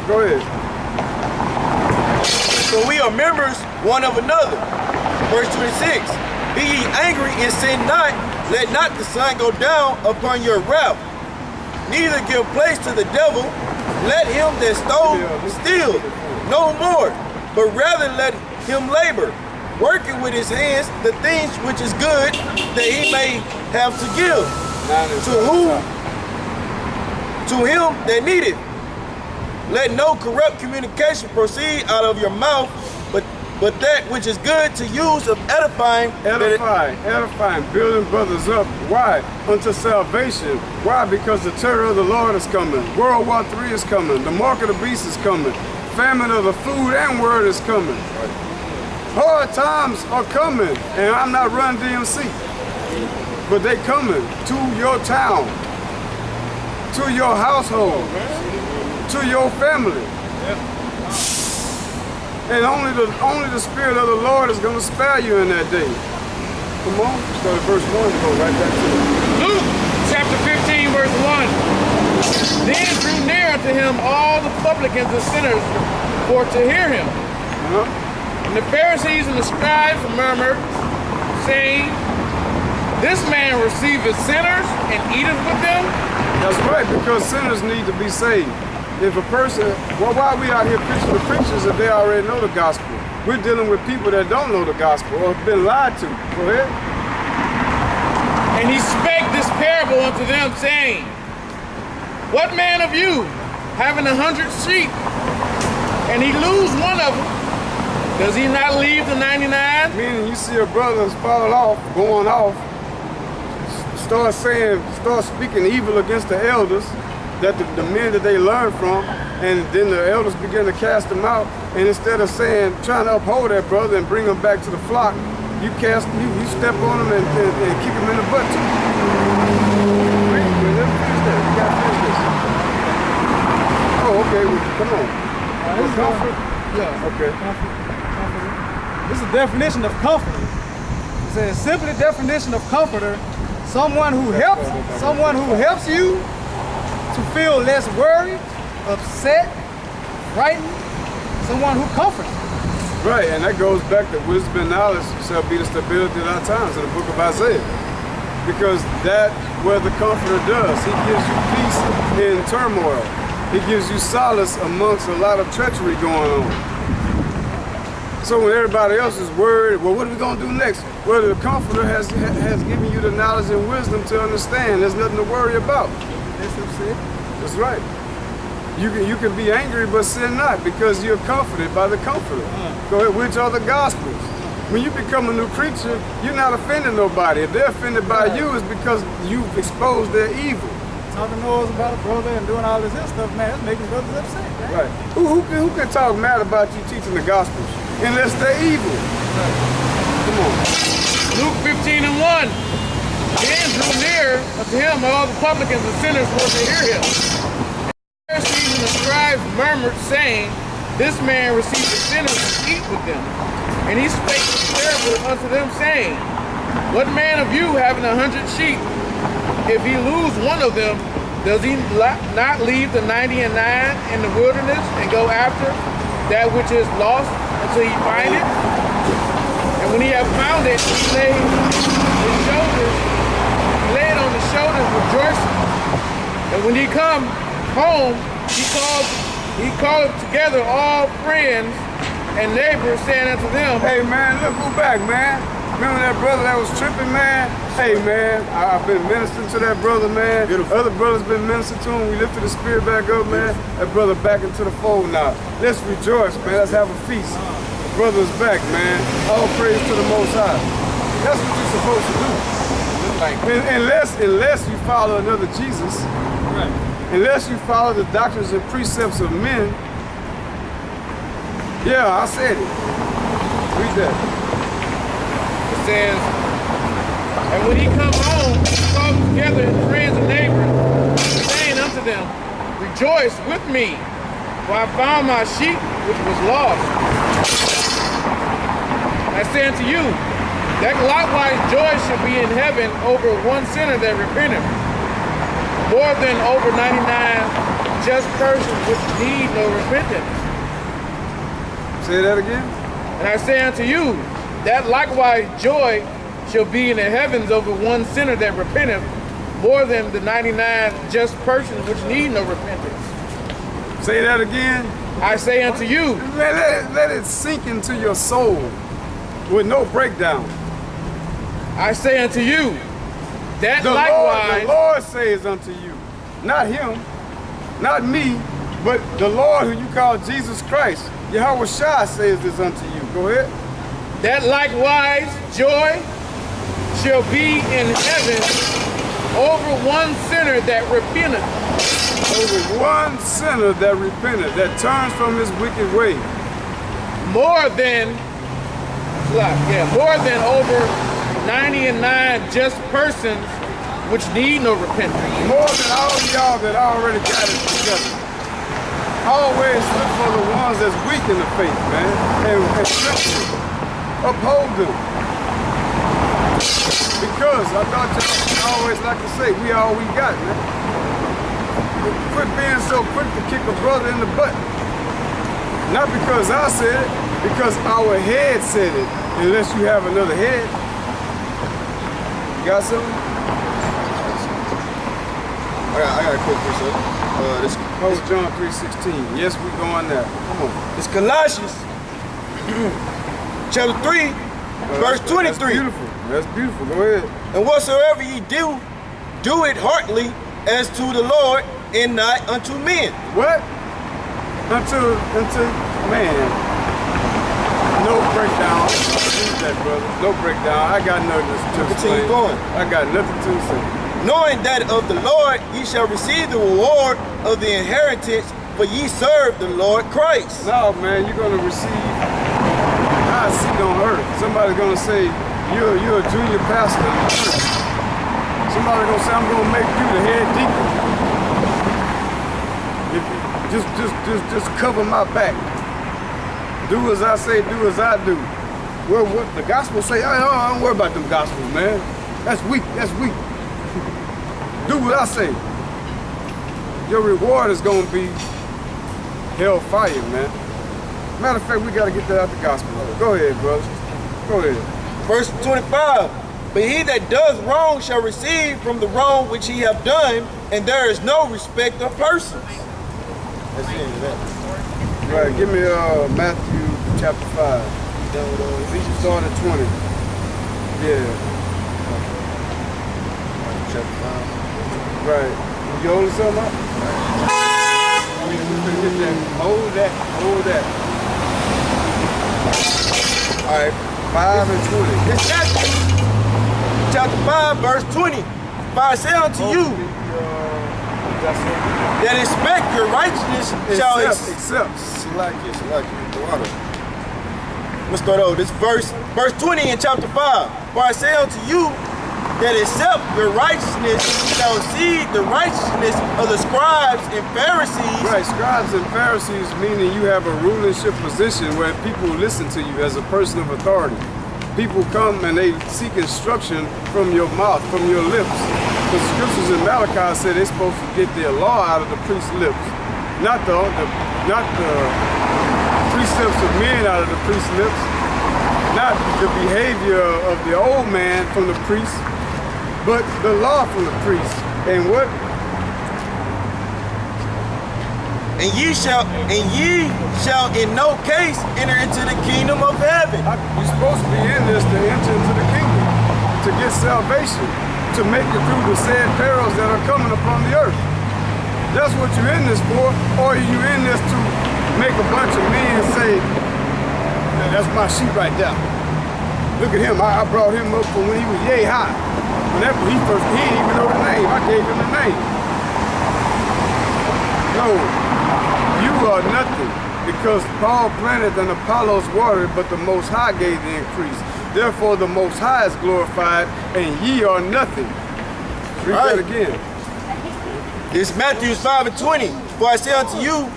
Go ahead. So we are members one of another. Verse 26. Be ye angry and sin not. Let not the sun go down upon your wrath. Neither give place to the devil. Let him that stole steal no more, but rather let him labor, working with his hands the things which is good, that he may have to give to him that needeth. Let no corrupt communication proceed out of your mouth, but that which is good to use of edifying, building brothers up. Why? Unto salvation. Why? Because the terror of the Lord is coming. World War III is coming. The mark of the beast is coming. Famine of the food and word is coming. Hard times are coming, and I'm not running DMC, but they coming to your town, to your household, to your family. And only the Spirit of the Lord is going to spare you in that day. Come on, start at verse 1 and go right back to it. Luke chapter 15, verse 1. Then drew near unto him all the publicans and sinners for to hear him. And the Pharisees and the scribes murmured, saying, This man receiveth sinners and eateth with them? That's right, because sinners need to be saved. If a person, well, why are we out here preaching to preachers if they already know the gospel? We're dealing with people that don't know the gospel or have been lied to. Go ahead. And he spake this parable unto them, saying, What man of you, having 100 sheep, and he lose one of them, does he not leave the 99? Meaning you see a brother fall off, going off, start speaking evil against the elders, that the men that they learn from, and then the elders begin to cast them out, and instead of trying to uphold that brother and bring him back to the flock, you step on him and kick him in the butt too. Oh, okay, come on. This is comfort. Yeah. Okay. Comfort. This is a definition of comforter. It's a simply definition of comforter, someone who helps you to feel less worried, upset, frightened, someone who comforts you. Right, and that goes back to wisdom and knowledge shall be the stability of our times in the book of Isaiah. Because that's what the comforter does. He gives you peace in turmoil. He gives you solace amongst a lot of treachery going on. So when everybody else is worried, well, what are we going to do next? Well, the comforter has given you the knowledge and wisdom to understand there's nothing to worry about. That's right. You can be angry, but sin not, because you're comforted by the Comforter. Go ahead, which are the Gospels. When you become a new creature, you're not offending nobody. If they're offended by you, it's because you've exposed their evil. Talking noise about a brother and doing all this stuff, man, it's making brothers upset, man. Right. Who can talk mad about you teaching the Gospels unless they're evil? Right. Come on. Luke 15 and 1. Then drew near unto him all the publicans and sinners for to hear him. The Pharisees and the scribes murmured, saying, This man received the sinners to eat with them. And he spake this parable unto them, saying, What man of you, having 100 sheep, if he lose one of them, does he not leave the 99 in the wilderness and go after that which is lost until he find it? And when he hath found it, he lay it on the shoulders rejoicing. And when he come home, he called together all friends and neighbors, saying unto them, Hey man, look who back, man. Remember that brother that was tripping, man? Hey man, I've been ministering to that brother, man. Beautiful. Other brothers been ministering to him. We lifted the spirit back up, man. That brother back into the fold now. Let's rejoice, man. Let's have a feast. The brother's back, man. All praise to the Most High. That's what you're supposed to do. Unless you follow another Jesus, right. Unless you follow the doctrines and precepts of men. Yeah, I said it. Read that. It says, And when he come home, he called together his friends and neighbors, saying unto them, Rejoice with me, for I found my sheep which was lost. I say unto you, that likewise joy should be in heaven over one sinner that repenteth, more than over 99 just persons which need no repentance. Say that again. And I say unto you, that likewise joy shall be in the heavens over one sinner that repenteth, more than the 99 just persons which need no repentance. Say that again. I say unto you, Let it sink into your soul with no breakdown. I say unto you, that The likewise, Lord says unto you, not him, not me, but the Lord who you call Jesus Christ. Yahweh Shai says this unto you. Go ahead. that likewise joy shall be in heaven over one sinner that repenteth. Over one sinner that repented, that turns from his wicked way. More than over 99 just persons which need no repentance. More than all of y'all that already got it together. Always look for the ones that's weak in the faith, man, and strengthen them. Uphold them. Because I thought y'all always like to say, we all we got, man. Quit being so quick to kick a brother in the butt. Not because I said it, because our head said it. Unless you have another head. You got something? I got a quick this. Post John 3:16. Yes, we going there. Come on. It's Colossians chapter 3, verse 23. That's beautiful. That's beautiful. Go ahead. And whatsoever ye do, do it heartily as to the Lord and not unto men. What? Until man. No breakdown. Read that, brother. No breakdown. I got nothing to Continue explain. going. I got nothing to say. Knowing that of the Lord ye shall receive the reward of the inheritance, for ye serve the Lord Christ. No, man, you're gonna receive high seat on earth. Somebody's gonna say you're a junior pastor in the church. Somebody's gonna say I'm gonna make you the head deacon. If you just cover my back. Do as I say, do as I do. Well, what the gospel say? I don't worry about them gospels, man. That's weak. That's weak. Do what I say. Your reward is gonna be hellfire, man. Matter of fact, we gotta get that out the gospel. Go ahead, brother. Go ahead. Verse 25. But he that does wrong shall receive from the wrong which he have done, and there is no respect of persons. That's the end of that. Right, give me Matthew chapter 5. We should start at 20. Yeah. Chapter 5. Right. You holding something up? We can get that. Hold that. Hold that. All right. 5 and 20. It's Matthew chapter 5, verse 20. For I say unto you, that expect your righteousness shall Except. Salaki, the water. Let's start over. This verse 20 in chapter 5. For I say unto you, that except your righteousness shall exceed the righteousness of the scribes and Pharisees. Right, scribes and Pharisees meaning you have a rulership position where people listen to you as a person of authority. People come and they seek instruction from your mouth, from your lips. The scriptures in Malachi say they're supposed to get their law out of the priest's lips. Not the precepts of men out of the priest's lips. Not the behavior of the old man from the priest, but the law from the priest. And what? And ye shall in no case enter into the kingdom of heaven. You're supposed to be in this to enter into the kingdom, to get salvation, to make it through the sad perils that are coming upon the earth. That's what you're in this for, or are you in this to make a bunch of men say, that's my sheep right there. Look at him, I brought him up from when he was yay high. Whenever he didn't even know the name, I gave him the name. No, you are nothing, because Paul planted and Apollos watered, but the Most High gave the increase. Therefore the Most High is glorified, and ye are nothing. Read that again. It's Matthew 5 and 20. For I say unto you,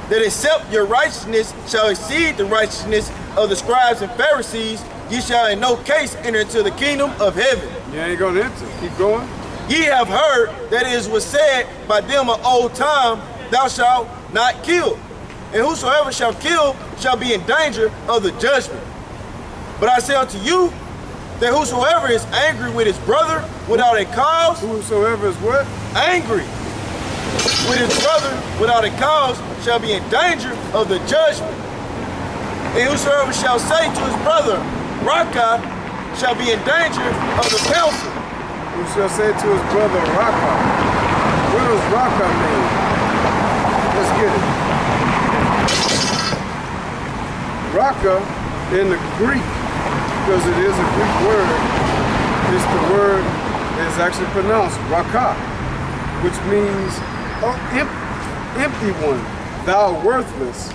that except your righteousness shall exceed the righteousness of the scribes and Pharisees, ye shall in no case enter into the kingdom of heaven. You ain't gonna enter. Keep going. Ye have heard that it was said by them of old time, thou shalt not kill. And whosoever shall kill shall be in danger of the judgment. But I say unto you, that whosoever is angry with his brother without a cause, Whosoever is what? angry with his brother without a cause, shall be in danger of the judgment. And whosoever shall say to his brother, Raka, shall be in danger of the council. Who shall say to his brother, Raka? What does Raka mean? Let's get it. Raka in the Greek, because it is a Greek word, is the word that is actually pronounced Raka, which means empty one, thou worthless,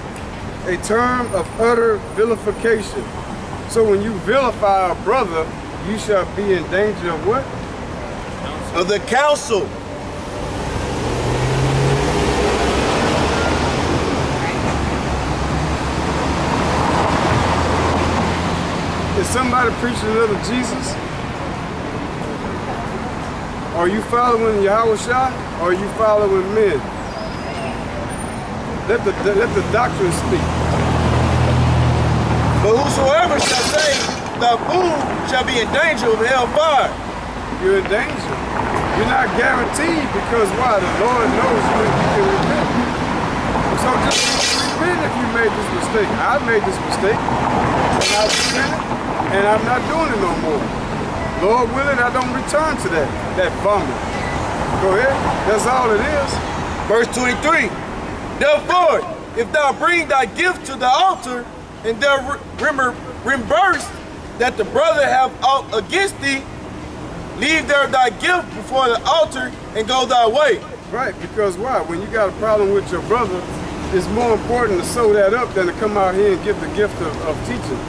a term of utter vilification. So when you vilify a brother, you shall be in danger of what? Of the council. Is somebody preaching another Jesus? Are you following Yahweh Shah, or are you following men? Let the doctrine speak. But whosoever shall say, the fool shall be in danger of hellfire. You're in danger. You're not guaranteed, because why? The Lord knows you and you can repent. So just repent if you made this mistake. I made this mistake, and I repented, and I'm not doing it no more. Lord willing, I don't return to that vomit. Go ahead. That's all it is. Verse 23. Therefore, if thou bring thy gift to the altar, and thou reimburse that the brother have aught against thee, leave there thy gift before the altar and go thy way. Right, because why? When you got a problem with your brother, it's more important to sew that up than to come out here and give the gift of teaching.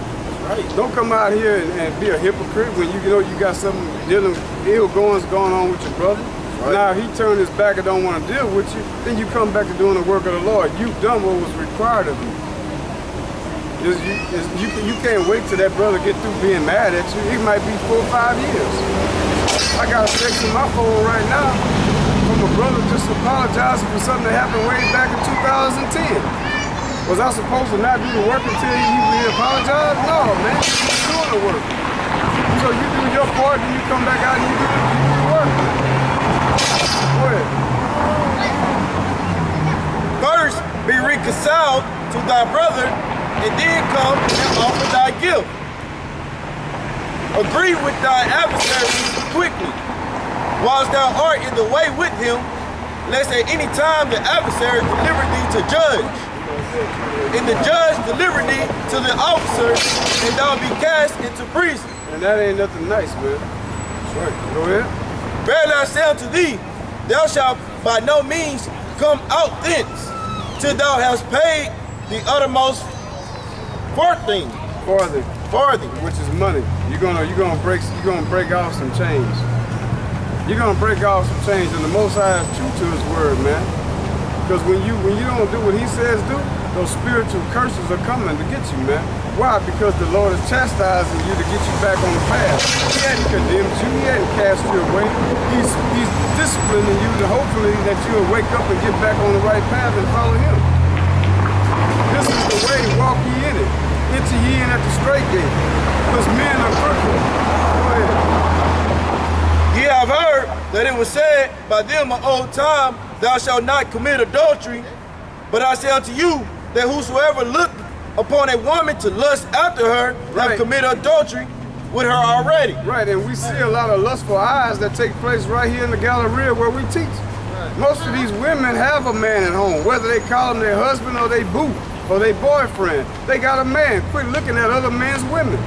Right. Don't come out here and be a hypocrite when you know you got something ill going on with your brother. Right. Now, if he turned his back and don't want to deal with you, then you come back to doing the work of the Lord. You've done what was required of you. You can't wait till that brother get through being mad at you. It might be 4 or 5 years. I got a text in my phone right now from a brother just apologizing for something that happened way back in 2010. Was I supposed to not do the work until he apologized? No, man. You're doing the work. So you do your part, and you come back out and you do the work. Go ahead. First, be reconciled to thy brother, and then come and offer thy gift. Agree with thy adversary quickly, whilst thou art in the way with him, lest at any time the adversary deliver thee to judge, and the judge deliver thee to the officer, and thou be cast into prison. And that ain't nothing nice, man. That's right. Go ahead. Verily I say unto thee, thou shalt by no means come out thence, till thou hast paid the uttermost farthing, which is money. You're gonna break off some change. You're gonna break off some change, and the Most High is true to His word, man. Because when you don't do what He says do, those spiritual curses are coming to get you, man. Why? Because the Lord is chastising you to get you back on the path. He hadn't condemned you. He hadn't cast you away. He's disciplining you to hopefully that you'll wake up and get back on the right path and follow Him. This is the way, walk ye in it. Enter ye in at the straight gate. Because men are crooked. Go ahead. Ye have heard that it was said by them of old time, thou shalt not commit adultery. But I say unto you, that whosoever looked upon a woman to lust after her, have committed adultery with her already. Right, and we see a lot of lustful eyes that take place right here in the Galleria where we teach. Most of these women have a man at home, whether they call him their husband or they boo or their boyfriend. They got a man. Quit looking at other men's women.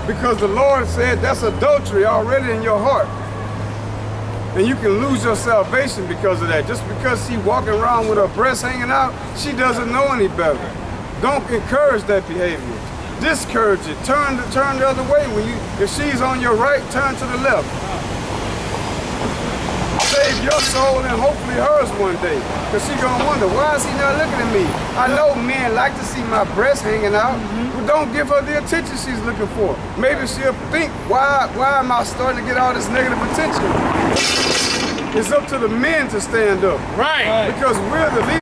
Because the Lord said that's adultery already in your heart. And you can lose your salvation because of that. Just because she walking around with her breasts hanging out, she doesn't know any better. Don't encourage that behavior. Discourage it. Turn the other way. If she's on your right, turn to the left. Save your soul and hopefully hers one day. Because she's going to wonder, why is he not looking at me? I know men like to see my breasts hanging out, but don't give her the attention she's looking for. Maybe she'll think, why am I starting to get all this negative attention? It's up to the men to stand up Right. because we're the leaders.